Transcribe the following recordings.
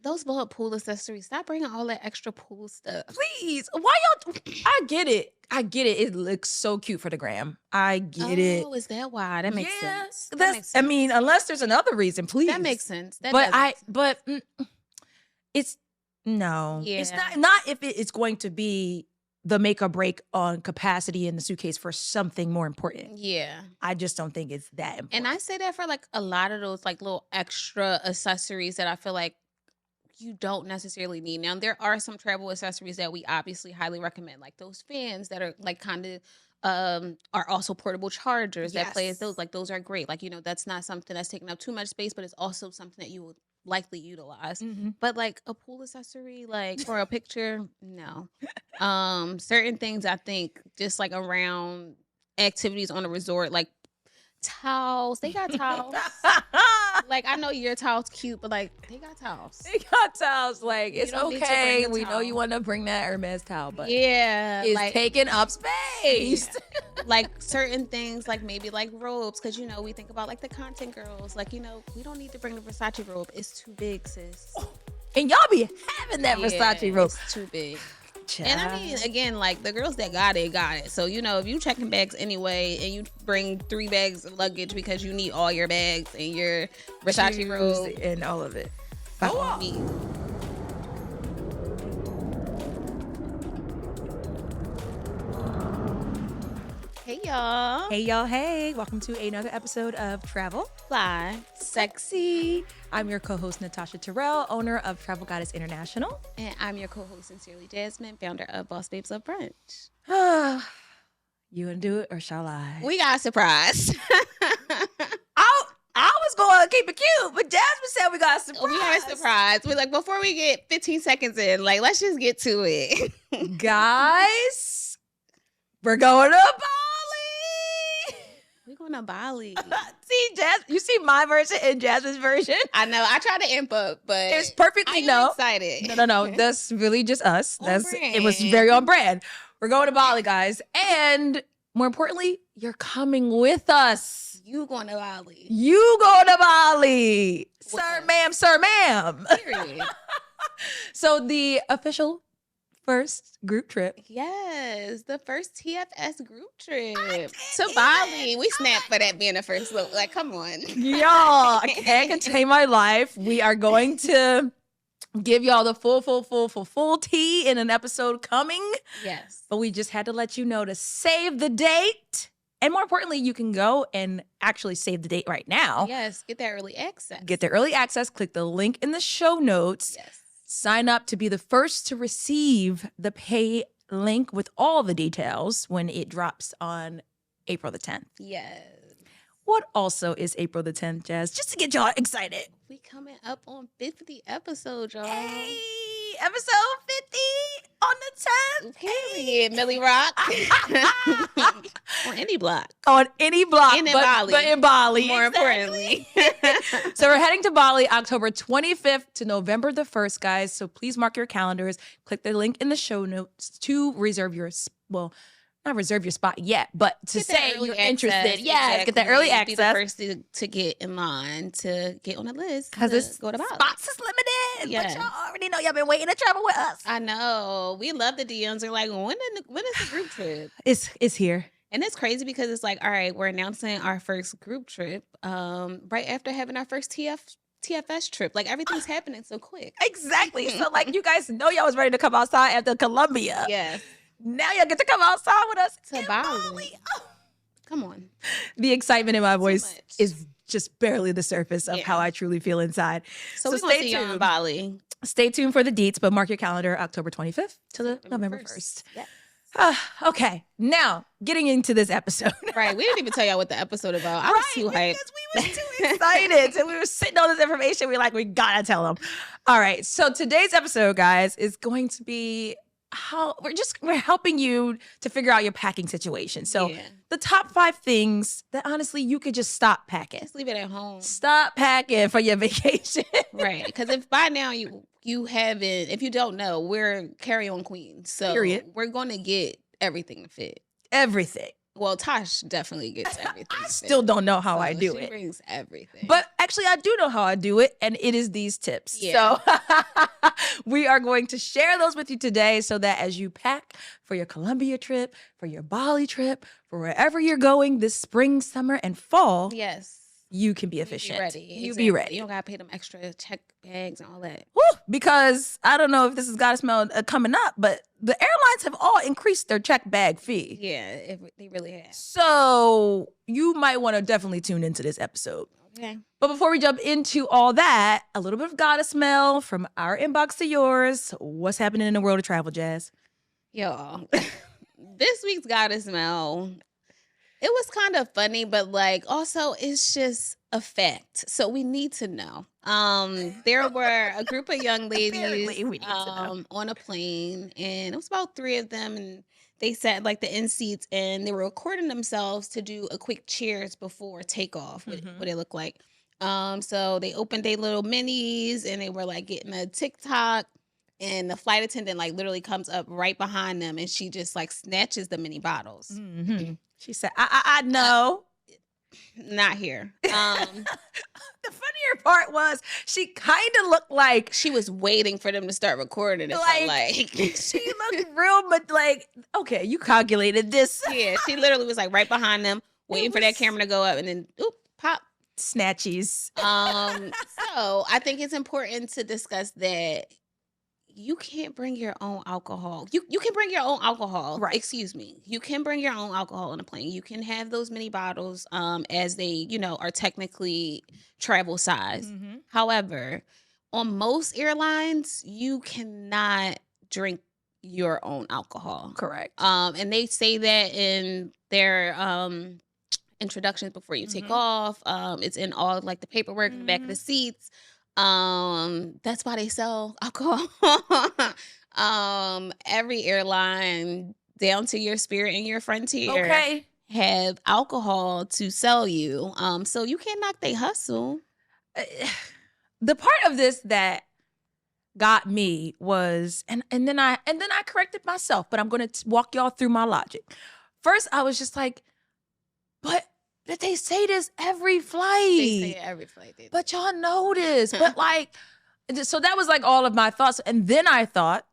Those pool accessories. Stop bringing all that extra pool stuff. Please. Why y'all? I get it. It looks so cute for the gram. I get it. Oh, is that why? That makes sense. I mean, unless there's another reason, please. That makes sense. It's no. Yeah. It's not if it's going to be the make or break on capacity in the suitcase for something more important. Yeah. I just don't think it's that important. And I say that for like a lot of those like little extra accessories that I feel like you don't necessarily need. Now, there are some travel accessories that we obviously highly recommend, like those fans that are like kind of are also portable chargers that play as those. Like those are great. Like, you know, that's not something that's taking up too much space, but it's also something that you will likely utilize. But like a pool accessory, like for a picture, no. Certain things I think just like around activities on a resort, like towels. They got towels. Like, I know your towel's cute, but like they got towels. They got towels. Like, it's okay. We know you want to bring that Hermes towel, but it's like taking up space. Yeah. Like certain things, like maybe like robes, because you know we think about like the content girls. Like, you know, we don't need to bring the Versace robe. It's too big, sis. And y'all be having that Versace robe. It's too big. And I mean, again, like the girls that got it. So, you know, if you checking bags anyway and you bring 3 bags of luggage because you need all your bags and your Versace robe and all of it. Follow me. Hey, y'all. Hey, y'all. Hey. Welcome to another episode of Travel Fly Sexy. I'm your co-host, 𝗕𝗏𝒄𝒄, owner of Travel Goddess International. And I'm your co-host, sincerely Jasmine, founder of Boss Babes Love Brunch. You want to do it or shall I? We got a surprise. I was going to keep it cute, but Jasmine said we got a surprise. We got a surprise. We're like, before we get 15 seconds in, like, let's just get to it. Guys, we're going to Bali. We're going to Bali. See, you see my version and Jasmine's version? I know. I tried to amp up, but it's perfectly excited. No. That's really just us. It was very on brand. We're going to Bali, guys. And more importantly, you're coming with us. You going to Bali. You going to Bali. Sir, ma'am. Period. So the official first group trip. Yes, the first TFS group trip to Bali. We snapped for that being the first look. Like, come on. Y'all, I can't contain my life. We are going to give y'all the full tea in an episode coming. Yes. But we just had to let you know to save the date. And more importantly, you can go and actually save the date right now. Yes, get that early access. Get the early access. Click the link in the show notes. Yes. Sign up to be the first to receive the pay link with all the details when it drops on April the 10th. Yes. What also is April the 10th, Jazz? Just to get y'all excited. We coming up on 50 episodes, y'all. Hey, episode 50 on the 10th. Period, Millie Rock. On any block. On any block. And in Bali. But in Bali. More importantly. So we're heading to Bali October 25th to November the 1st, guys. So please mark your calendars. Click the link in the show notes to reserve your, not reserve your spot yet, but to say you're interested. Yeah, get that early access. Be the first to get in line to get on the list. Because this go to Bali. Spots is limited. Yes. But y'all already know y'all been waiting to travel with us. I know. We love the DMs. They're like, when is the group trip? It's here. And it's crazy because it's like, all right, we're announcing our first group trip right after having our first TFS trip. Like, everything's happening so quick. Exactly. So, like, you guys know y'all was ready to come outside after Colombia. Yes. Now y'all get to come outside with us to Bali. Oh. Come on. The excitement in my voice is just barely the surface of how I truly feel inside. So we're going to see you in Bali. Stay tuned for the deets, but mark your calendar October 25th to the November 1st. Yes. Okay, now getting into this episode. Right, we didn't even tell y'all what the episode about. I was too hyped. Because we were too excited. So we were sitting on this information. We were like, we gotta tell them. All right, so today's episode, guys, is going to be how we're helping you to figure out your packing situation. So the top 5 things that honestly you could just stop packing. Just leave it at home. Stop packing for your vacation. Right, because if by now you haven't, if you don't know, we're carry-on queens. So we're going to get everything to fit. Everything. Well, Tosh definitely gets everything. I still don't know how I do She it. brings everything. But actually, I do know how I do it, and it is these tips. Yeah. So we are going to share those with you today so that as you pack for your Colombia trip, for your Bali trip, for wherever you're going this spring, summer, and fall, yes, you can be efficient. You be ready. You be ready. You don't got to pay them extra check bags and all that. Woo, because I don't know if this has got to smell coming up, but the airlines have all increased their check bag fee. Yeah, they really have. So you might want to definitely tune into this episode. Okay. But before we jump into all that, a little bit of goddess smell from our inbox to yours. What's happening in the world of travel, Jazz? Y'all, this week's goddess smell, it was kind of funny, but like also it's just a fact. So we need to know. There were a group of young ladies on a plane, and it was about 3 of them, and they sat like the end seats, and they were recording themselves to do a quick cheers before takeoff. What it looked like. So they opened their little minis, and they were like getting a TikTok. And the flight attendant like literally comes up right behind them, and she just like snatches the mini bottles. Mm-hmm. She said, I know. Not here. The funnier part was she kind of looked like she was waiting for them to start recording. Like she looked real, but like, okay, you calculated this. Yeah, she literally was like right behind them, waiting for that camera to go up, and then pop. Snatchies. So I think it's important to discuss that you can't bring your own alcohol. You can bring your own alcohol. Right. Excuse me. You can bring your own alcohol on a plane. You can have those mini bottles as they, are technically travel size. Mm-hmm. However, on most airlines, you cannot drink your own alcohol. Correct. And they say that in their introductions before you take off. It's in all like the paperwork in the back of the seats. That's why they sell alcohol. Every airline down to your Spirit and your Frontier have alcohol to sell you. So you can't knock their hustle. The part of this that got me was, and then I corrected myself, but I'm going to walk y'all through my logic. First, I was just like, but they say this every flight. They say it every flight. But y'all know this. But like, so that was like all of my thoughts. And then I thought,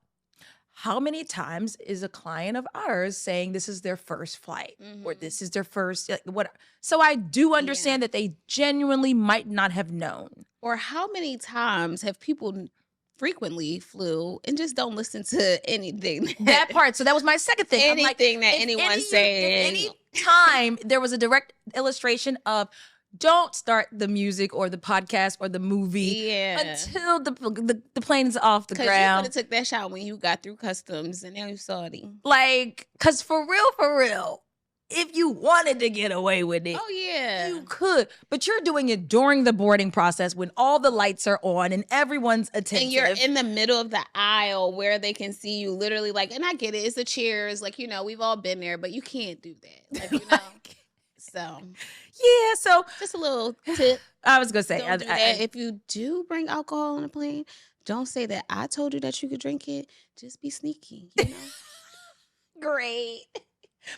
how many times is a client of ours saying this is their first flight or this is their first, what? So I do understand that they genuinely might not have known. Or how many times have people frequently flew and just don't listen to anything. That part. So that was my second thing. Anything that anyone's saying. Any time there was a direct illustration of don't start the music or the podcast or the movie until the plane's off the ground. Because you could have took that shot when you got through customs and now you salty. Like, because for real, if you wanted to get away with it, you could. But you're doing it during the boarding process when all the lights are on and everyone's attentive. And you're in the middle of the aisle where they can see you literally like, and I get it, it's the cheers. Like, we've all been there, but you can't do that. Like, So. Yeah, so. Just a little tip. I was going to say. Don't do that. If you do bring alcohol on a plane, don't say that I told you that you could drink it. Just be sneaky, Great.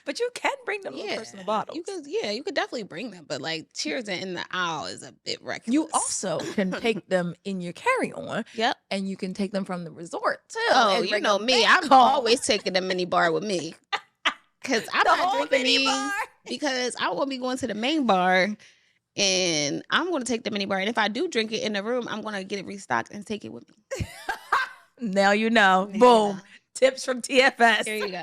But you can bring them in personal bottles. You could definitely bring them, but like cheersing in the aisle is a bit reckless. You also can take them in your carry-on. Yep. And you can take them from the resort too. Oh, you know me. I'm always taking the mini bar with me. Because I'm not drinking these because I won't be going to the main bar and I'm going to take the mini bar. And if I do drink it in the room, I'm going to get it restocked and take it with me. Now you know. Yeah. Boom. Tips from TFS. There you go.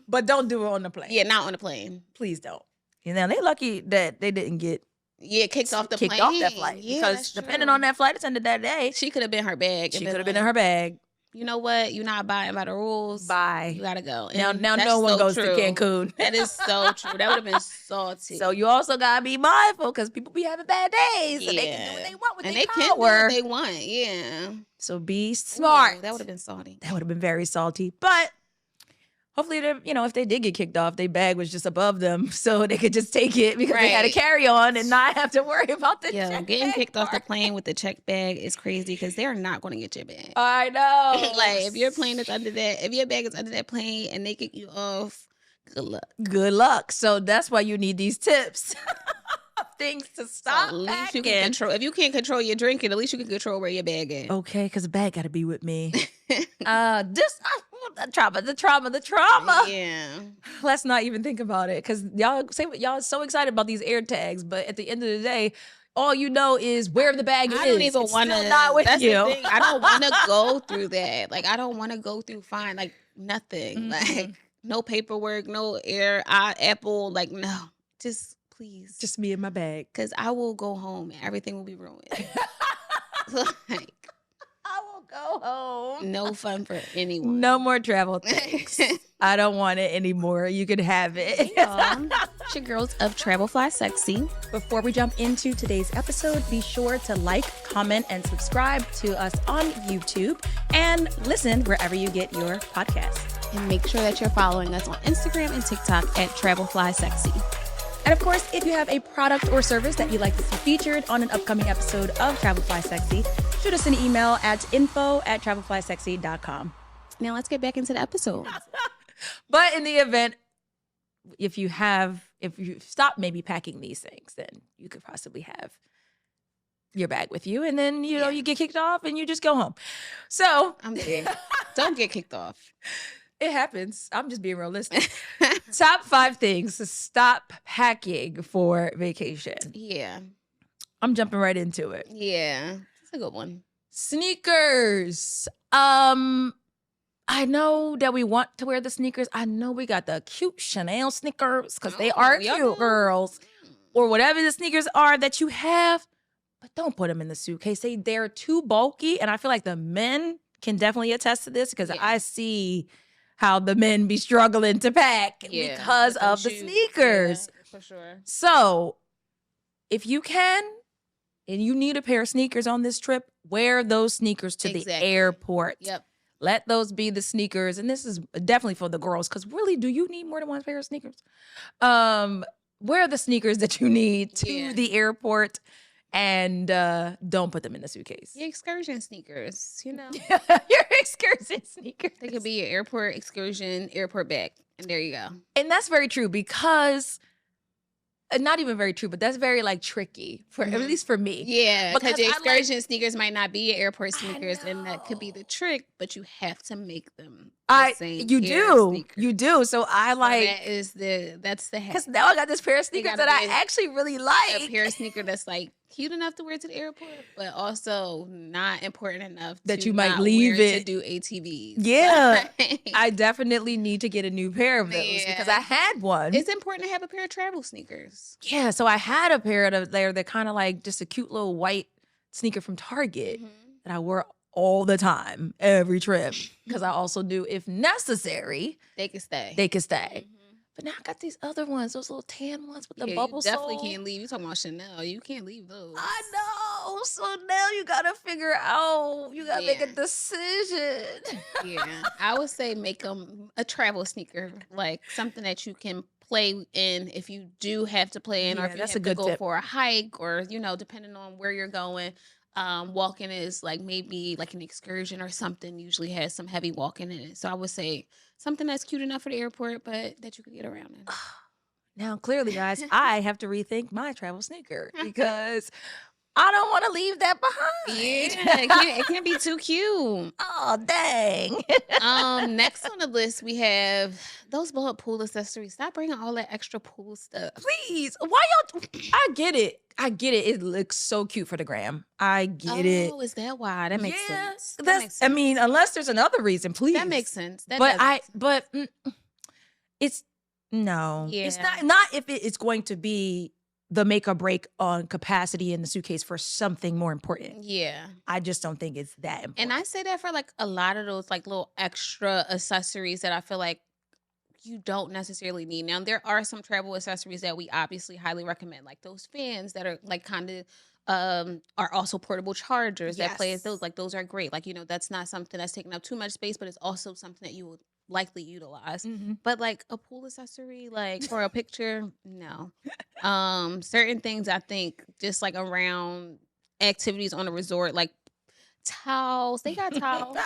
But don't do it on the plane. Yeah, not on the plane. Please don't. They're lucky that they didn't get kicked off the plane. Kicked off that flight. Yeah, because depending on that flight attendant that day, she could have been her bag. She could have been in her bag. You know what? You're not abiding by the rules. Bye. You gotta go. And now no one goes to Cancun. That is so true. That would have been salty. So you also gotta be mindful because people be having bad days. Yeah. And they can do what they want with their power. And they can do what they want. Yeah. So be smart. Ooh, that would have been salty. That would have been very salty. But hopefully, if they did get kicked off, their bag was just above them, so they could just take it because they had to carry on and not have to worry about the check getting bag kicked off the plane with the check bag is crazy because they're not going to get your bag. I know. Like if your plane is under that, if your bag is under that plane and they kick you off, Good luck. Good luck. So that's why you need these tips. Things to stop So at least packing. you can control. If you can't control your drinking, at least you can control where your bag is. Okay, because the bag got to be with me. The trauma. Yeah. Let's not even think about it, because y'all say y'all are so excited about these air tags, but at the end of the day, all you know is where the bag is. I don't even want to. Not with that's you. The thing. I don't want to go through that. Like, I don't want to go through like nothing. Like, no paperwork, no Apple. Like, no, just please, just me and my bag. Because I will go home and everything will be ruined. Like, I will go home. No fun for anyone. No more travel things. I don't want it anymore. You can have it. It's your girls of 𝗕𝗏𝒂𝒗𝒆𝒍. Before we jump into today's episode, be sure to like, comment, and subscribe to us on YouTube and listen wherever you get your podcasts. And make sure that you're following us on Instagram and TikTok at 𝗕𝗏𝒂𝒗𝒆𝒍. And of course, if you have a product or service that you'd like to see featured on an upcoming episode of 𝗕𝗏𝒂𝒗𝒆𝒍, shoot us an email at info@𝗕𝗏𝒂𝒃𝒊𝒂𝒗𝒆𝒍.com. Now let's get back into the episode. But in the event, if you stop maybe packing these things, then you could possibly have your bag with you, and then you get kicked off and you just go home. So I'm dead. Don't get kicked off. It happens. I'm just being realistic. Top 5 things to stop packing for vacation. Yeah. I'm jumping right into it. Yeah. That's a good one. Sneakers. I know that we want to wear the sneakers. I know we got the cute Chanel sneakers because they are cute, girls. Or whatever the sneakers are that you have, but don't put them in the suitcase. They're too bulky, and I feel like the men can definitely attest to this because I see how the men be struggling to pack because of the sneakers. Yeah, for sure. So if you can and you need a pair of sneakers on this trip, wear those sneakers to the airport. Yep. Let those be the sneakers. And this is definitely for the girls, because really, do you need more than one pair of sneakers? Wear the sneakers that you need to the airport, and don't put them in the suitcase. Your excursion sneakers, Your excursion sneakers. They could be your airport excursion, airport bag. And there you go. And that's very true, because not even very true, but that's very tricky for at least for me. Yeah, because your excursion sneakers might not be your airport sneakers, and that could be the trick. But you have to make them. You do. So that's the hack. Because now I got this pair of sneakers that I actually really like. A pair of sneakers that's cute enough to wear to the airport, but also not important enough that you might leave it to do ATVs. Yeah, I definitely need to get a new pair of those because I had one. It's important to have a pair of travel sneakers. Yeah, so I had a pair of they're kind of just a cute little white sneaker from Target that I wore all the time, every trip, because I also knew if necessary they could stay. But now I got these other ones, those little tan ones with the bubble sole. You definitely sole. can't leave. You talking about Chanel. You can't leave those. I know. So now you got to figure out, you got to make a decision. Yeah. I would say make them a travel sneaker, something that you can play in if you do have to play in, or if you have to go for a hike, or, depending on where you're going. Walking is maybe an excursion or something usually has some heavy walking in it. So I would say something that's cute enough for the airport, but that you could get around in. Now, clearly, guys, I have to rethink my travel sneaker because I don't want to leave that behind. Yeah, it can't be too cute. Oh, dang. Next on the list, we have those pool accessories. Stop bringing all that extra pool stuff. Please. Why y'all? I get it. It looks so cute for the gram. I get it. Oh, is that why? That makes sense. I mean, unless there's another reason, please. That makes sense. It's no. Yeah. It's not if it's going to be the make or break on capacity in the suitcase for something more important. Yeah. I just don't think it's that important. And I say that for a lot of those little extra accessories that I feel like you don't necessarily need. Now, there are some travel accessories that we obviously highly recommend, like those fans that are are also portable chargers that play as those. Those are great. That's not something that's taking up too much space, but it's also something that you would likely utilize. But a pool accessory, for a picture, no. Certain things I think just around activities on a resort, towels. They got towels.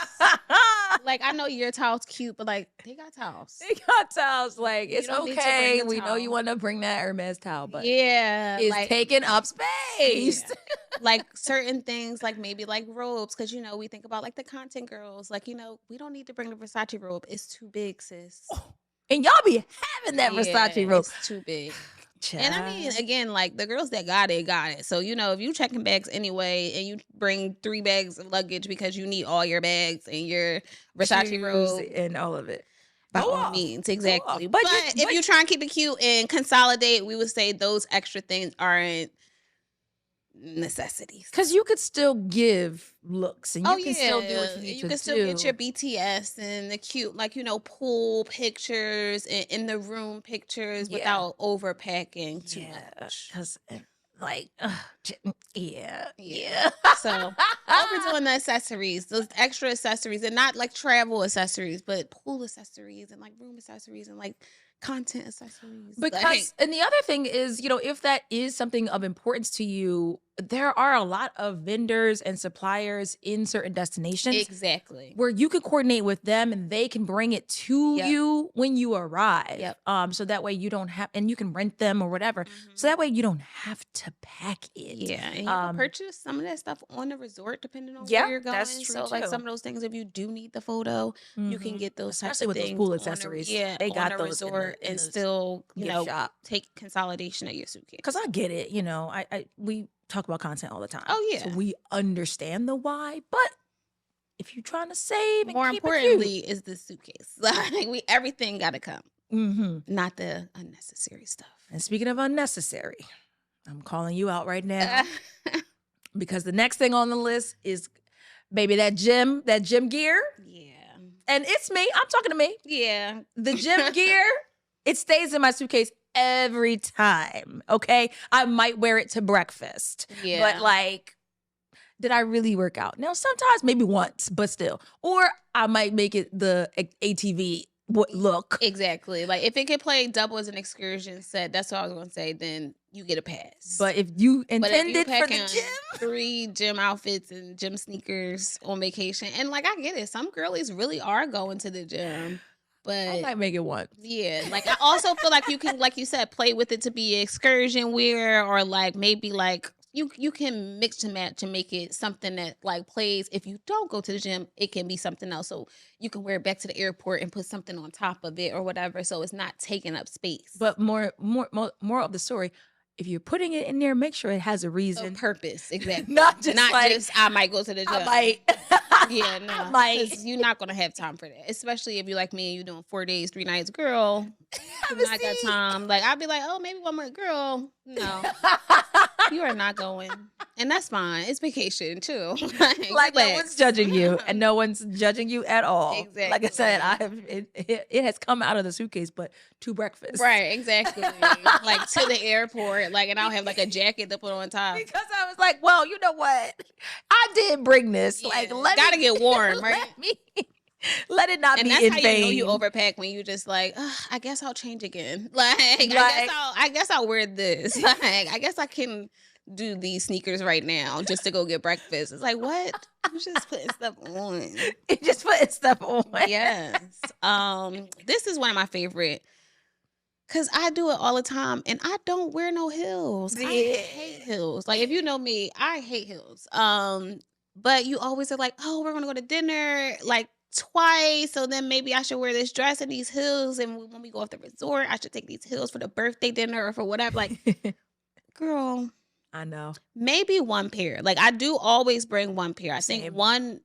Like, I know your towel's cute, but like they got towels. They got towels. Like, You it's don't need to bring okay. the We know towel. you want to bring that Hermes towel, but Yeah, it's like taking up space. yeah. Like certain things, like maybe like robes, because we think about like the content girls. Like, we don't need to bring the Versace robe. It's too big, sis. And y'all be having that Versace robe. It's too big. Child. And I mean, again, like the girls that got it, got it. So, if you checking bags anyway and you bring 3 bags of luggage because you need all your bags and your Versace Shoes robe, and all of it. by Go all off. means, exactly. Go But, off. if you try and keep it cute and consolidate, we would say those extra things aren't necessities. Because you could still give looks and you can still do what you need to do. You can still get your BTS and the cute, like, pool pictures and in the room pictures without overpacking too much. Because, like, yeah. So, overdoing the accessories, those extra accessories, and not like travel accessories, but pool accessories and like room accessories and like content accessories. Because, and the other thing is, if that is something of importance to you, there are a lot of vendors and suppliers in certain destinations. Exactly. Where you can coordinate with them and they can bring it to you when you arrive. Yep. So that way you don't have, and you can rent them or whatever. So that way you don't have to pack it. Yeah. And you can purchase some of that stuff on the resort depending on where you're going. That's true so like some of those things, if you do need the photo, you can get those especially types of with things those pool accessories. They got on those resort in and the still, shop. take consolidation of your suitcase. Because I get it, we talk about content all the time. Oh, yeah. So we understand the why, but if you're trying to save and more keep importantly it cute, is the suitcase. Like everything got to come, not the unnecessary stuff. And speaking of unnecessary, I'm calling you out right now because the next thing on the list is, baby, that gym gear. Yeah. And it's me. I'm talking to me. Yeah. The gym gear, it stays in my suitcase every time. Okay. I might wear it to breakfast. Yeah. But like, did I really work out? Now, sometimes maybe once, but still. Or I might make it the ATV look. Exactly. Like if it could play double as an excursion set, that's what I was going to say, then you get a pass. But if you intended for the gym, 3 gym outfits and gym sneakers on vacation, and like I get it, some girlies really are going to the gym. But I might make it once. Yeah. Like I also feel like you can, like you said, play with it to be excursion wear, or like maybe like you can mix and match and make it something that like plays. If you don't go to the gym, it can be something else. So you can wear it back to the airport and put something on top of it or whatever. So it's not taking up space. But more of the story, if you're putting it in there, make sure it has a reason. Purpose, exactly. Not just I might go to the gym. I might. Yeah, no. I might. You're not going to have time for that. Especially if you're like me and you're doing 4 days, 3 nights. Girl, you're not got time. Like, I'll be like, oh, maybe one more. Girl, no. You are not going. And that's fine. It's vacation, too. Like no one's judging you. And no one's judging you at all. Exactly. Like I said, it has come out of the suitcase, but to breakfast. Right, exactly. Like to the airport. Like, and I'll have like a jacket to put on top. Because I was like, well, you know what? I did bring this. Yeah. Like, gotta get warm, right? Let it not and be that's in how vain. you know you overpack, when you just like, I guess I'll change again. Like, I guess I'll wear this. Like, I guess I can do these sneakers right now just to go get breakfast. It's like, what? You just putting stuff on. It just putting stuff on. Yes. This is one of my favorite, because I do it all the time and I don't wear no heels. Yeah. I hate heels. Like, if you know me, I hate heels. But you always are like, oh, we're gonna go to dinner like twice, so then maybe I should wear this dress and these heels, and when we go off the resort, I should take these heels for the birthday dinner or for whatever. Like, girl, I know. Maybe one pair. Like, I do always bring one pair. I think one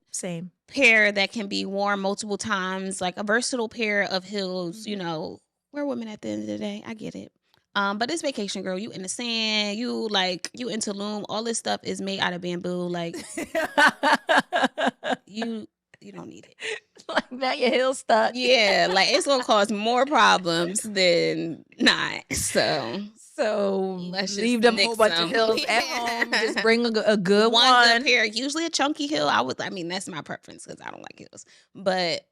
pair that can be worn multiple times, like a versatile pair of heels. You know, we're women at the end of the day. I get it. But it's vacation, girl. You in the sand. You in Tulum. All this stuff is made out of bamboo. Like, you don't need it. Like, now your heels stuck. Yeah, like it's gonna cause more problems than not. So let's leave them a whole bunch of heels at home. Just bring a good one. Good pair. Usually a chunky heel. I mean, that's my preference because I don't like heels. But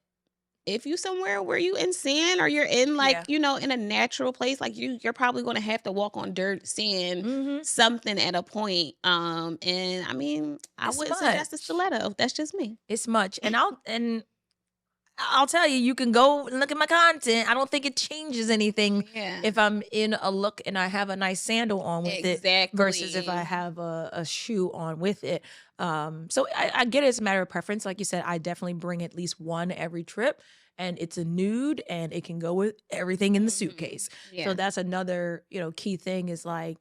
if you somewhere where you in sand, or you're in in a natural place, like you're probably going to have to walk on dirt, sand, something at a point. And I mean, I wouldn't suggest a stiletto. That's just me. It's much. And I'll tell you, you can go and look at my content. I don't think it changes anything Yeah. if I'm in a look and I have a nice sandal on with it versus if I have a shoe on with it. So I get it. It's a matter of preference. Like you said, I definitely bring at least one every trip. And it's a nude and it can go with everything in the suitcase. Yeah. So that's another, key thing is like,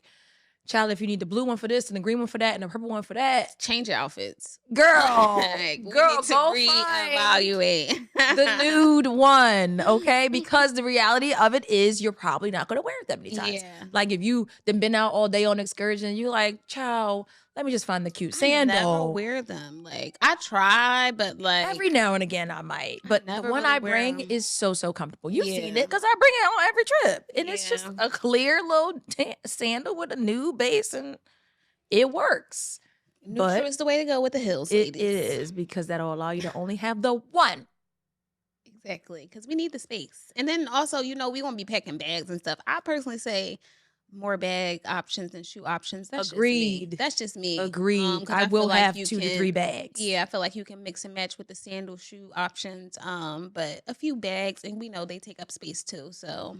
child, if you need the blue one for this and the green one for that and the purple one for that, change your outfits. Girl, like, girl, we need to go reevaluate the nude one, okay? Because the reality of it is you're probably not going to wear it that many times. Yeah. Like if you then been out all day on excursion, you're like, child, let me just find the cute sandal. I never wear them. Like I try, but like every now and again I might. But the one I bring is so comfortable. You've seen it because I bring it on every trip, and it's just a clear little sandal with a nude base, and it works. Neutral is the way to go with the heels, ladies. It is because that'll allow you to only have the one. Exactly, because we need the space, and then also we won't be packing bags and stuff. I personally say more bag options than shoe options. That's Agreed. That's just me. Agreed. I will have 2 to 3 bags. Yeah, I feel like you can mix and match with the sandal shoe options. But a few bags, and we know they take up space too. So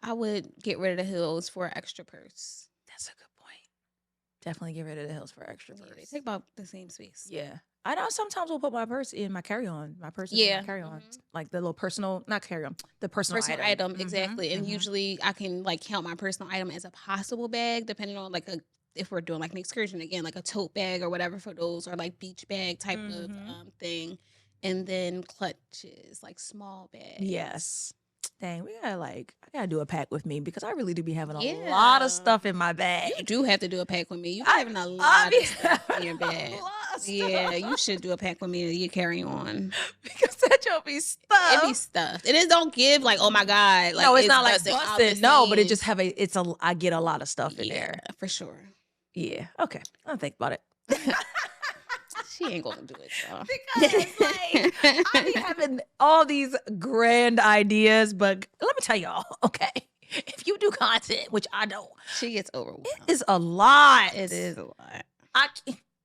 I would get rid of the heels for an extra purse. That's a good point. Definitely get rid of the heels for extra purse. Yeah, they take about the same space. Yeah. I know sometimes we'll put my purse in my carry-on. My purse is in my carry-on. Like the little personal, not carry-on, the personal item. Exactly. And usually I can like count my personal item as a possible bag, depending on like if we're doing like an excursion again, like a tote bag or whatever for those, or like beach bag type of thing. And then clutches, like small bags. Yes. Dang, I gotta do a pack with me because I really do be having a lot of stuff in my bag. You do have to do a pack with me. You're having a lot of stuff in your bag. Yeah, you should do a pack with me that you carry on. Because that you'll be stuffed. It be stuffed. And it don't give like, oh my God. Like, no, it's not like busted. No, but it just I get a lot of stuff in there. For sure. Yeah. Okay. I'll think about it. She ain't gonna do it, y'all. Because like I be having all these grand ideas, but let me tell y'all, okay, if you do content, which I don't, she gets overwhelmed. It is a lot. It is a lot.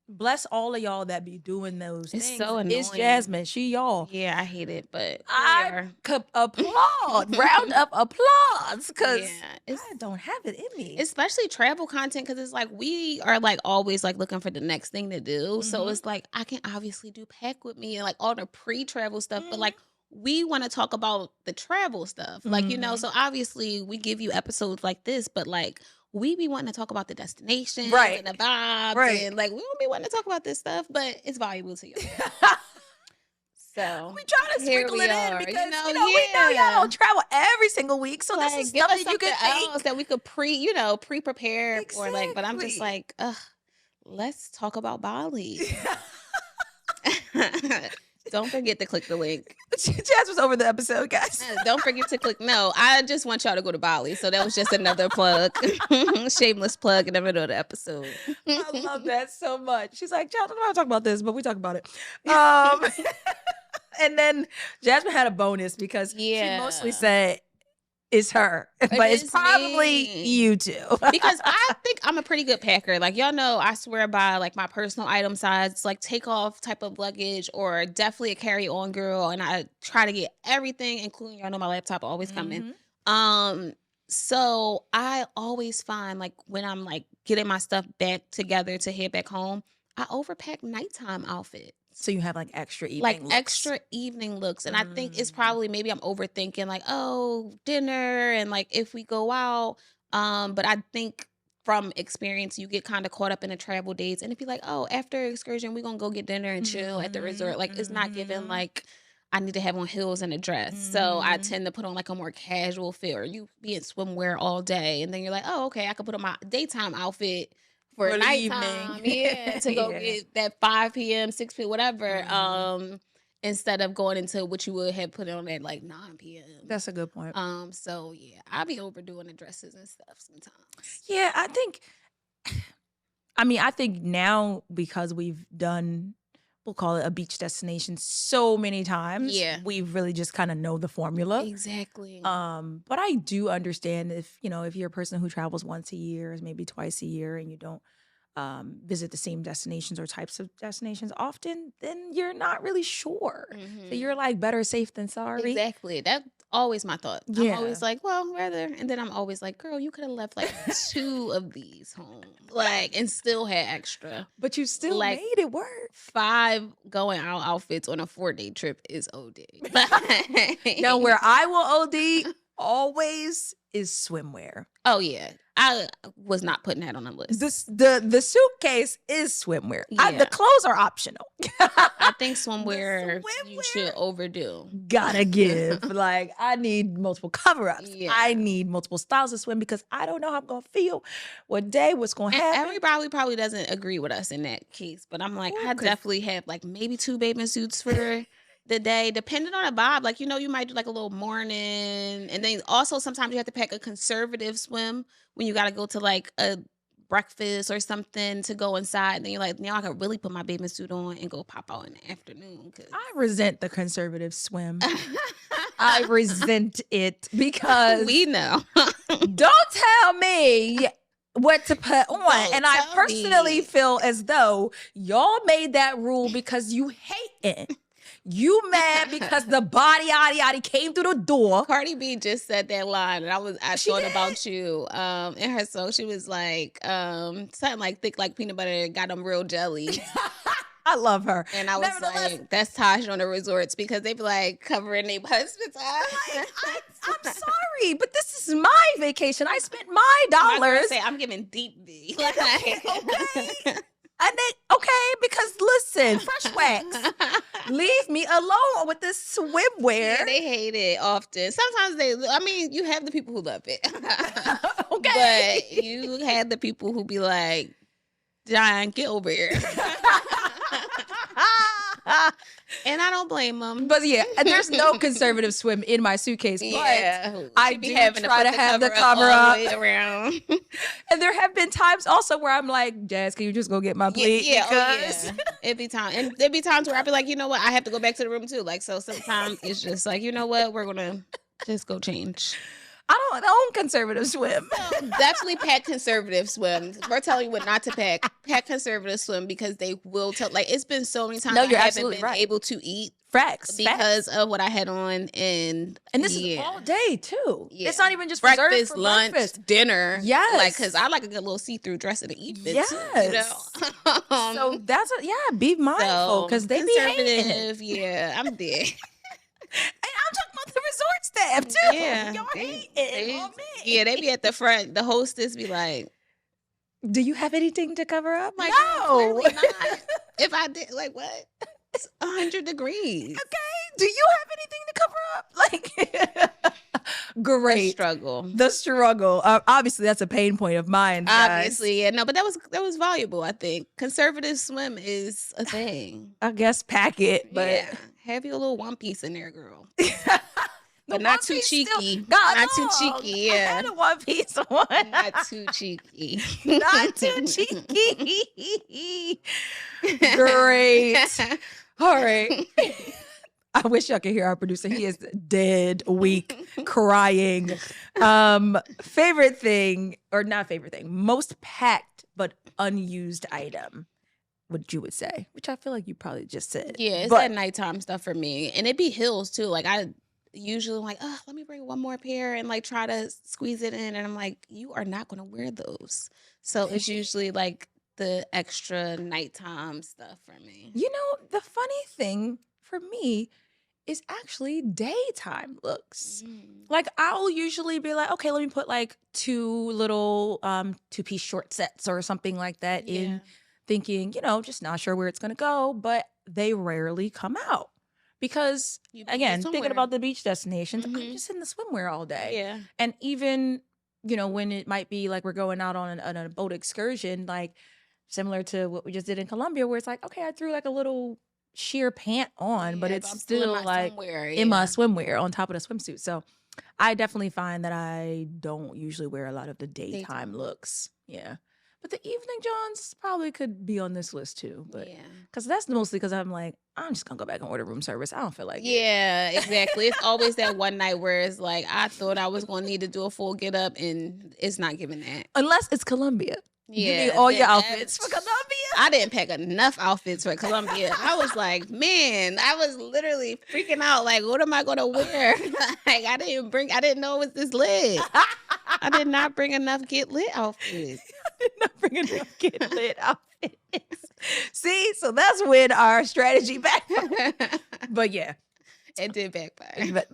Bless all of y'all that be doing those things. It's so annoying. It's Jasmine. She y'all. Yeah, I hate it, but I applaud. Round up applause because I don't have it in me. Especially travel content, because it's like we are like always like looking for the next thing to do. So it's like I can obviously do pack with me and like all the pre-travel stuff, but like we want to talk about the travel stuff. Like, so obviously we give you episodes like this, but like we be wanting to talk about the destination and the vibes. And like we don't be wanting to talk about this stuff, but it's valuable to you. So we try to sprinkle it in because we know y'all don't travel every single week. So like, this is stuff that you can else that we could pre-prepare for like, but I'm just like, let's talk about Bali. Don't forget to click the link. Jazz was over the episode, guys. Don't forget to click. No, I just want y'all to go to Bali. So that was just another plug. Shameless plug in the middle of the episode. I love that so much. She's like, Jazz, I don't want to talk about this, but we talk about it. And then Jasmine had a bonus because she mostly said it's her, but it's probably you too. Because I think I'm a pretty good packer. Like, y'all know, I swear by like my personal item size, like take off type of luggage, or definitely a carry on girl. And I try to get everything, including, y'all know, my laptop always coming. So I always find like when I'm like getting my stuff back together to head back home, I overpack nighttime outfits. So you have like extra evening looks. Extra evening looks. And I think it's probably, maybe I'm overthinking like, dinner and like if we go out. But I think from experience, you get kind of caught up in the travel dates. And if you're like, after excursion, we're going to go get dinner and chill at the resort. Like it's not given like I need to have on heels and a dress. So I tend to put on like a more casual fit, or you be in swimwear all day. And then you're like, okay, I could put on my daytime outfit for nighttime, to go get that 5 p.m., 6 p.m., whatever, instead of going into what you would have put on at like 9 p.m. That's a good point. So yeah, I'll be overdoing the dresses and stuff sometimes. Yeah, I think now because we've done, we'll call it a beach destination so many times. Yeah. We really just kind of know the formula. Exactly. But I do understand if you're a person who travels once a year, maybe twice a year, and you don't visit the same destinations or types of destinations often, then you're not really sure. So you're like, better safe than sorry. Exactly. That's always my thought. Yeah. I'm always like, well, rather, and then I'm always like, girl, you could have left like 2 of these home, like, and still had extra. But you still Like, made it work. 5 going out outfits on a 4-day trip is OD. Now, where I will OD always is swimwear. Oh yeah, I was not putting that on the list. The suitcase is swimwear. Yeah. The clothes are optional. I think swimwear you should overdo. Gotta give. Like, I need multiple cover-ups. Yeah. I need multiple styles of swim because I don't know how I'm gonna feel, what day, what's gonna happen. Everybody probably doesn't agree with us in that case, but I'm like, Ooh, I definitely have like maybe 2 bathing suits for the day, depending on the vibe. Like, you might do like a little morning, and then also sometimes you have to pack a conservative swim when you got to go to like a breakfast or something to go inside. And then you're like, now I can really put my bathing suit on and go pop out in the afternoon. I resent the conservative swim. I resent it because we know. Don't tell me what to put on. Don't and I tell personally me. feel as though y'all made that rule because you hate it. You mad because the body yaddy came through the door. Cardi B just said that line, and I thought about you in her song. She was like something like thick like peanut butter, got them real jelly. I love her. And I was like, that's Taj on the resorts, because they be like covering their husband's eyes. I'm sorry, but this is my vacation. I spent my dollars. I'm giving deep V. Okay. And then, because listen, fresh wax. Leave me alone with this swimwear. Yeah, they hate it often. Sometimes you have the people who love it. Okay. But you have the people who be like, John, get over here. And I don't blame them. But yeah, and there's no conservative swim in my suitcase. But I do try to have the cover up all the way around. And there have been times also where I'm like, Jazz, can you just go get my plate? Yeah. It'd be time. And there'd be times where I'd be like, you know what? I have to go back to the room too. Like, so sometimes it's just like, you know what? We're going to just go change. I don't own conservative swim. Definitely pack conservative swim. We're telling you what not to pack. Pack conservative swim, because they will tell. Like, it's been so many times I haven't been able to eat because of what I had on. And this is all day too. Yeah. It's not even just breakfast, for lunch, dinner. Yes. Like, because I like a good little see-through dress in the evening yes. too. You know? So that's be mindful, because they be hating. Yeah, I'm there. And I'm talking about the resort staff too. Yeah, y'all hate it on me. Yeah, they be at the front. The hostess be like, "Do you have anything to cover up?" Like, no, clearly not. If I did, like, what? It's 100 degrees. Okay. Do you have anything to cover up? Like, great the struggle. Obviously, that's a pain point of mine. Guys. Obviously, yeah. No, but that was valuable. I think conservative swim is a thing. I guess pack it, but yeah. Have your little one piece in there, girl. But not too cheeky. Not too cheeky. Yeah. I had a one piece one. Not too cheeky. Not too cheeky. Great. All right. I wish y'all could hear our producer. He is dead, weak, crying. Favorite thing, or not favorite thing, most packed but unused item, what you would say, which I feel like you probably just said. Yeah, it's that nighttime stuff for me. And it be heels too. Like, I usually like, let me bring one more pair and like try to squeeze it in. And I'm like, you are not going to wear those. So it's usually like the extra nighttime stuff for me. You know, the funny thing for me is actually daytime looks. Like, I'll usually be like, okay, let me put like 2 little 2-piece short sets or something like that in, thinking, just not sure where it's going to go, but they rarely come out. Because, again, thinking about the beach destinations, I'm just in the swimwear all day. Yeah. And even, when it might be like we're going out on a boat excursion, like similar to what we just did in Colombia, where it's like, okay, I threw like a little sheer pant on, but it's still like in my swimwear on top of the swimsuit. So I definitely find that I don't usually wear a lot of the daytime looks. Yeah. But the evening Johns probably could be on this list too. But because that's mostly because I'm like, I'm just gonna go back and order room service. I don't feel like it. Yeah, exactly. It's always that one night where it's like, I thought I was gonna need to do a full get up, and it's not giving that. Unless it's Colombia. You need Yeah, all your outfits for Colombia. I didn't pack enough outfits for Colombia. I was like, man, I was literally freaking out. Like, what am I gonna wear? Like, I didn't know it was this lit. I did not bring enough get lit outfits. I did not bring enough get lit outfits. See, so that's when our strategy backfired. But yeah. It did backfire. But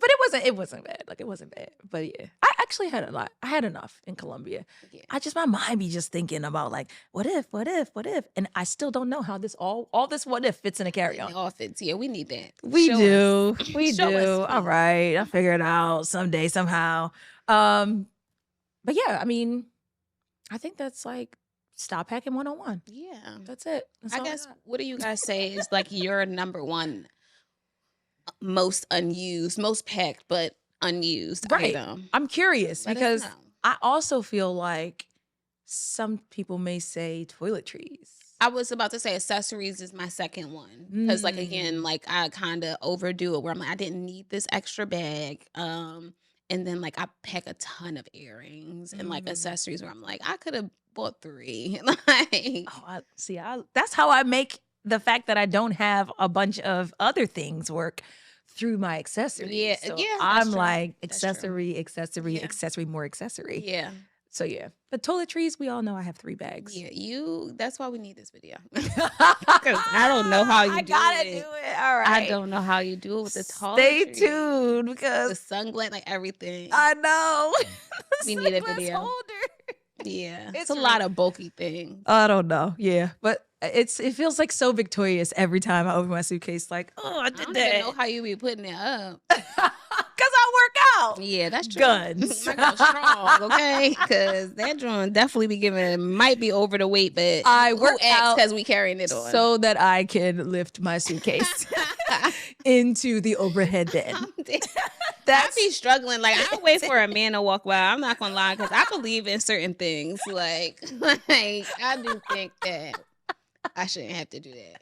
it wasn't bad. Like, it wasn't bad. But yeah, I actually had a lot. I had enough in Colombia. Yeah. My mind be just thinking about like, what if? And I still don't know how this all this what if fits in a carry-on. It all fits. Yeah, we need that. We Show do. Us. We Show do. Us. All right. I'll figure it out someday, somehow. But yeah, I mean, I think that's like stop packing 101. Yeah. That's it. That's I guess, what do you guys say is like your number one most unused, most packed, but unused item? I'm curious because I also feel like some people may say toiletries. I was about to say accessories is my second one. Because like, again, like I kind of overdo it where I'm like, I didn't need this extra bag. And then like I pack a ton of earrings and like accessories where I'm like, I could have bought 3. Like, that's how I make the fact that I don't have a bunch of other things work through my accessories. Yeah, so yeah. I'm like accessory, more accessory. Yeah. So yeah. But toiletries, we all know I have 3 bags. Yeah, that's why we need this video. Because I don't know how you do it. I gotta do it. All right. I don't know how you do it with the toiletries. Stay tuned because the sunglass, like everything. I know. We need a video. Holder. Yeah. It's a lot of bulky things. I don't know. Yeah. But it feels like so victorious every time I open my suitcase. Like, oh, I did that. I don't even know how you be putting it up. Because I work out. Yeah, that's true. Guns. I go strong, okay? Because that joint definitely be might be over the weight, but I work out because we carrying it on. So that I can lift my suitcase into the overhead bin. I be struggling. Like, I wait for a man to walk by. I'm not gonna lie, because I believe in certain things. Like I do think that I shouldn't have to do that.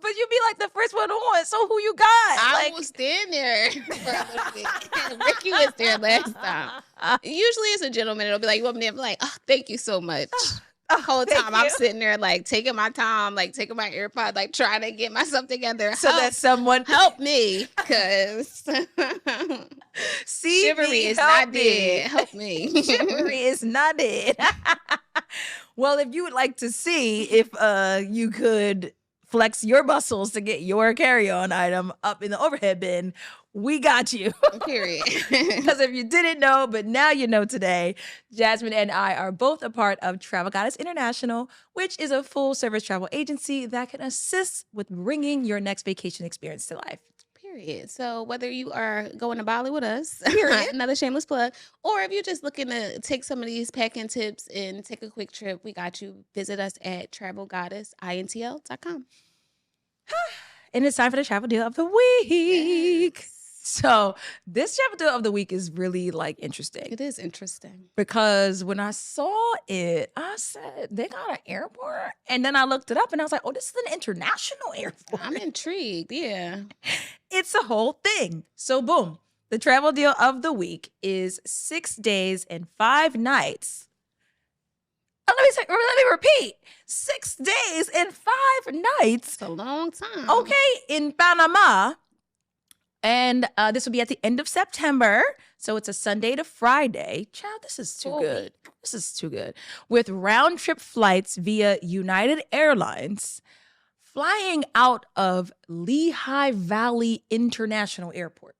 But you be like the first one on. So who you got? I will stand there for a little bit. Ricky was there last time. Usually it's a gentleman. It'll be like, you want me to be like, oh, thank you so much. The whole time I'm sitting there like taking my time, like taking my AirPod, like trying to get myself together. So that someone help me, because chivalry is not dead. Help me. Chivalry is not dead. Well, if you would like to see if you could flex your muscles to get your carry-on item up in the overhead bin, we got you. Period. Because if you didn't know, but now you know today, Jasmine and I are both a part of Travel Goddess International, which is a full-service travel agency that can assist with bringing your next vacation experience to life. Period. So whether you are going to Bali with us, another shameless plug, or if you're just looking to take some of these packing tips and take a quick trip, we got you. Visit us at travelgoddessintl.com. And it's time for the travel deal of the week. Yes. So this travel deal of the week is really like interesting. It is interesting. Because when I saw it, I said, they got an airport? And then I looked it up and I was like, oh, this is an international airport. I'm intrigued. Yeah. It's a whole thing. So boom, the travel deal of the week is 6 days and 5 nights. Let me repeat. 6 days and 5 nights. It's a long time. Okay, in Panama. And this will be at the end of September. So it's a Sunday to Friday. Child, this is too good. This is too good. With round trip flights via United Airlines, flying out of Lehigh Valley International Airport.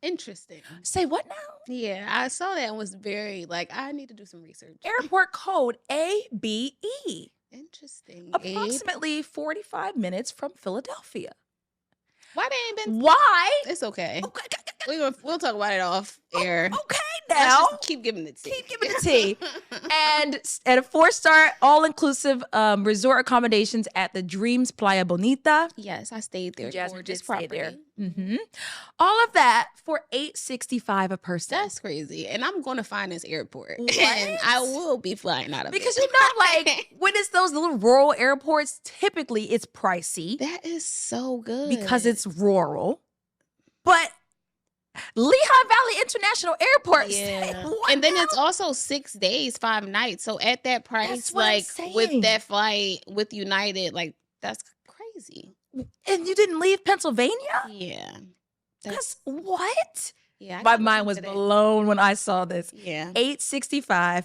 Interesting. Say what now? Yeah, I saw that and was very like, I need to do some research. Airport code ABE. Interesting. Approximately 45 minutes from Philadelphia. Why they ain't been? Why? It's okay. We'll talk about it off air. Okay, now. Let's just keep giving the tea. Keep giving the tea. And at a 4-star, all-inclusive resort accommodations at the Dreams Playa Bonita. Yes, I stayed there. Jasmine Gorgeous did stay property. there. Mm-hmm. All of that for $865 a person. That's crazy. And I'm going to find this airport. What? And I will be flying out of it. Because you know, like, when it's those little rural airports, typically it's pricey. That is so good. Because it's rural. But Lehigh Valley International Airport. Yeah. What And then now? it's also 6 days, 5 nights. So at that price, That's what I'm like saying. with that flight with United, like that's crazy. And you didn't leave Pennsylvania? Yeah. That's what? Yeah. I My gotta mind look was into that. blown when I saw this. Yeah. $865,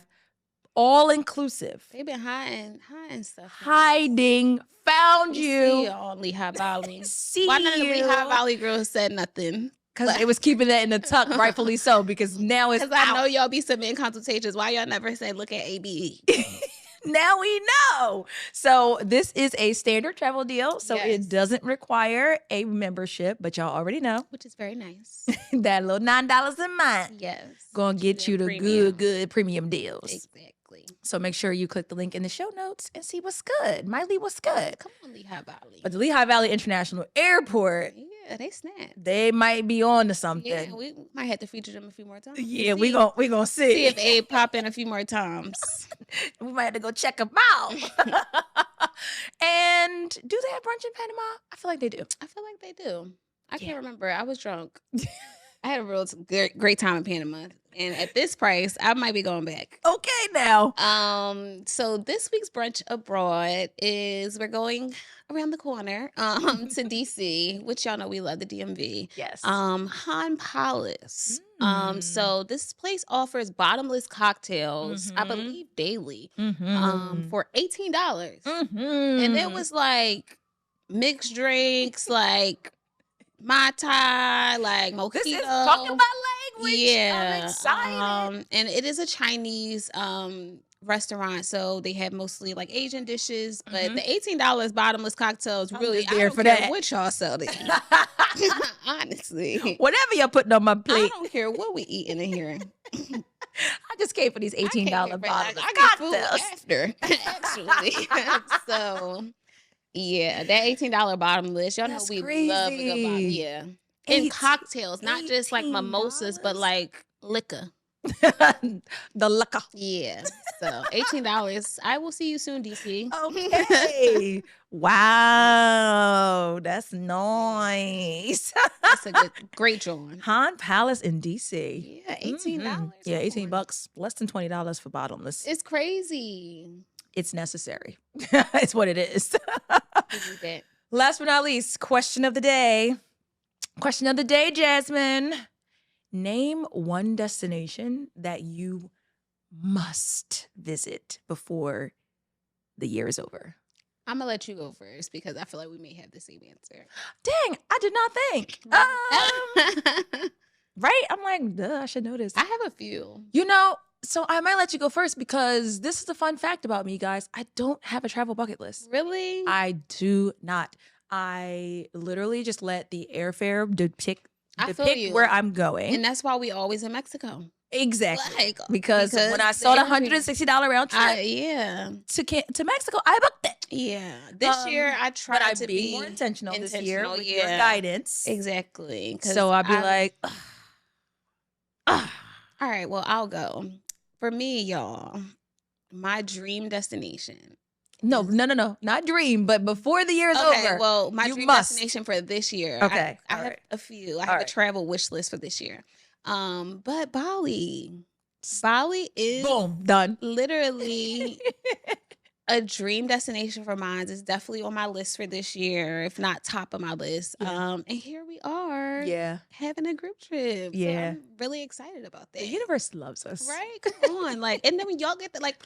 all inclusive. They've been hiding stuff. Hiding. Found See you. y'all, Lehigh Valley. See Why none of the you. Lehigh Valley girls said nothing? Because it was keeping that in the tuck, rightfully so, because now it's Because I know y'all be submitting consultations. Why y'all never said, look at ABE? Now we know. So this is a standard travel deal. So Yes. it doesn't require a membership, but y'all already know Which is very nice. that little $9 a month Yes. gonna get you the Premium. good premium deals. Exactly. So make sure you click the link in the show notes and see what's good. Miley, what's good? Come on, Lehigh Valley. But the Lehigh Valley International Airport, Yeah, they snapped. they might be on to something. Yeah, we might have to feature them a few more times. Yeah, we gonna see. see if Abe pop in a few more times. We might have to go check them out. And do they have brunch in Panama? I feel like they do. I feel like they do. I Yeah. can't remember. I was drunk. I had a real great time in Panama. And at this price, I might be going back. Okay, now. So this week's brunch abroad is we're going around the corner to DC, which y'all know we love the DMV. Yes. 𝗵𝒂𝒗𝒆𝒄. So this place offers bottomless cocktails, I believe daily, for $18. And it was like mixed drinks, like Mai Tai, like mojito. This is talking about language. Yeah. I'm excited. And it is a Chinese restaurant, so they have mostly like Asian dishes, but the $18 bottomless cocktails really just there I don't for care that. what y'all sell there. Honestly. Whatever you're putting on my I plate, don't care what we eating in here. I just came for these $18 bottomless I get food cocktails. after, actually. So yeah, that $18 bottomless. Y'all know That's we love a good bottom. crazy. Yeah. And cocktails, not just like mimosas, but $18? like liquor. The liquor. Yeah. So $18. I will see you soon, DC. Okay. Wow. That's nice. That's a great joint. Han Palace in DC. Yeah, $18. Yeah, $18. Less than $20 for bottomless. It's crazy. It's necessary. It's what it is. We do that. Last but not least, question of the day. Question of the day, Jasmine. Name one destination that you must visit before the year is over. I'm gonna let you go first because I feel like we may have the same answer. Dang, I did not think. Right? I'm like, duh, I should know this. I have a few. You know, so I might let you go first because this is a fun fact about me, guys. I don't have a travel bucket list. Really? I do not. I literally just let the airfare depict you. where I'm going. And that's why we always in Mexico. Exactly. Like, because when I saw the $160 round trip yeah. to Mexico, I booked it. Yeah. This year I tried to be be more intentional this year with your yeah. guidance. Exactly. So I'll be like, all right, well, I'll go. For me, y'all, my dream destination. no, not dream, but before the year is over. Well, my you dream must. destination for this year. Okay, I all have right. a few. I All have a right. travel wish list for this year. But Bali. Bali is Boom, done. literally a dream destination for mine. It's definitely on my list for this year, if not top of my list. And here we are. Yeah. Having a group trip. Yeah. So I'm really excited about that. The universe loves us. Right? Come on. Like, and then when y'all get to like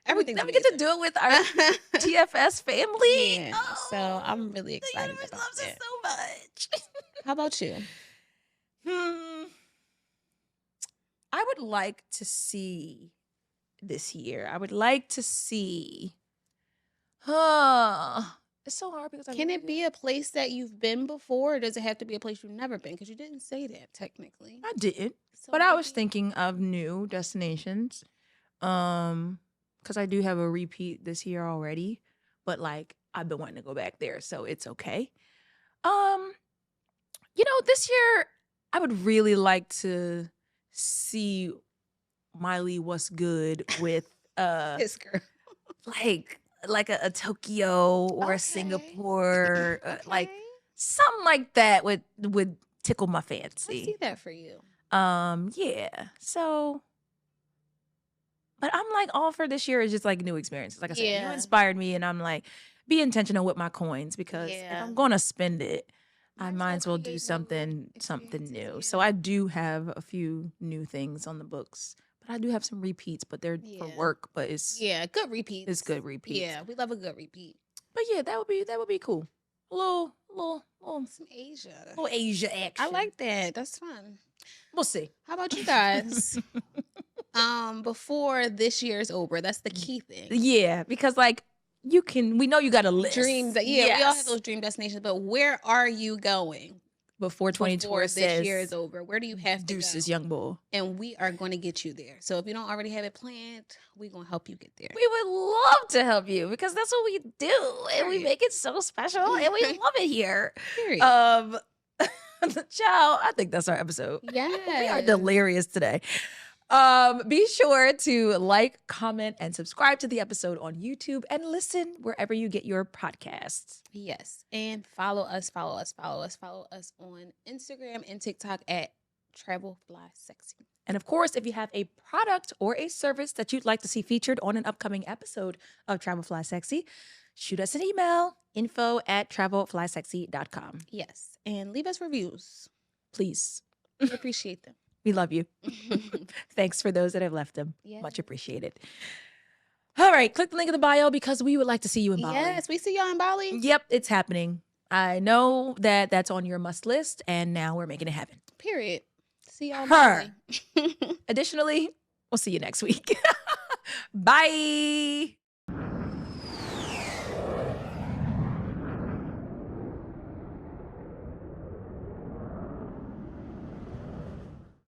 everything. Then we get to do it with our TFS family. Yeah. Oh, So I'm really excited the universe about loves that. us so much. How about you? I would like to see this year. I would like to see. It's so hard because Can it be a place that you've been before, or does it have to be a place you've never been? Because you didn't say that technically. I didn't, So but I was maybe- thinking of new destinations. Because I do have a repeat this year already, but like I've been wanting to go back there, so it's okay. This year I would really like to see Miley what's good with This girl. like a Tokyo or a Okay. Singapore, like Okay. something like that with tickle my I fancy. see that for you. Yeah. So, but I'm like, all for this year is just like new experiences. Like I said, you Yeah. inspired me, and I'm like, be intentional with my coins, because if Yeah. I'm gonna spend it, I Might as might well as well create do new something experiences, new. yeah. So I do have a few new things on the books, but I do have some repeats, but they're for Yeah. work, but it's Good repeats. it's good repeats. Yeah, we love a good repeat. But yeah, that would be cool. A little Some Asia. Asia action. I like that. That's fun. We'll see. How about you guys? Before this year's over, that's the key thing. Yeah, because like we know you got a list. Dreams. Yeah, we all have those dream destinations, but where are you going before 2024 before this year is over? Where do you have to Deuces, go? young bull. And we are going to get you there. So if you don't already have it planned, we're going to help you get there. We would love to help you, because that's what we do, and we make it so special, and we love it here. Period. Ciao. I think that's our episode. Yeah. We are delirious today. Be sure to like, comment, and subscribe to the episode on YouTube, and listen wherever you get your podcasts. Yes. And follow us on Instagram and TikTok at 𝗵𝗂𝗪𝗂𝒂𝒂. And of course, if you have a product or a service that you'd like to see featured on an upcoming episode of 𝗵𝗂𝗪𝒂𝒂𝒂, shoot us an email, info@𝗵𝗂𝗪𝒂𝒂𝒂.com. Yes. And leave us reviews. Please. We appreciate them. We love you. Thanks for those that have left them. Yes. Much appreciated. All right, click the link in the bio, because we would like to see you in Bali. Yes, we see y'all in Bali. Yep, it's happening. I know that that's on your must list, and now we're making it happen. Period. See y'all in Her. Bali. Additionally, we'll see you next week. Bye.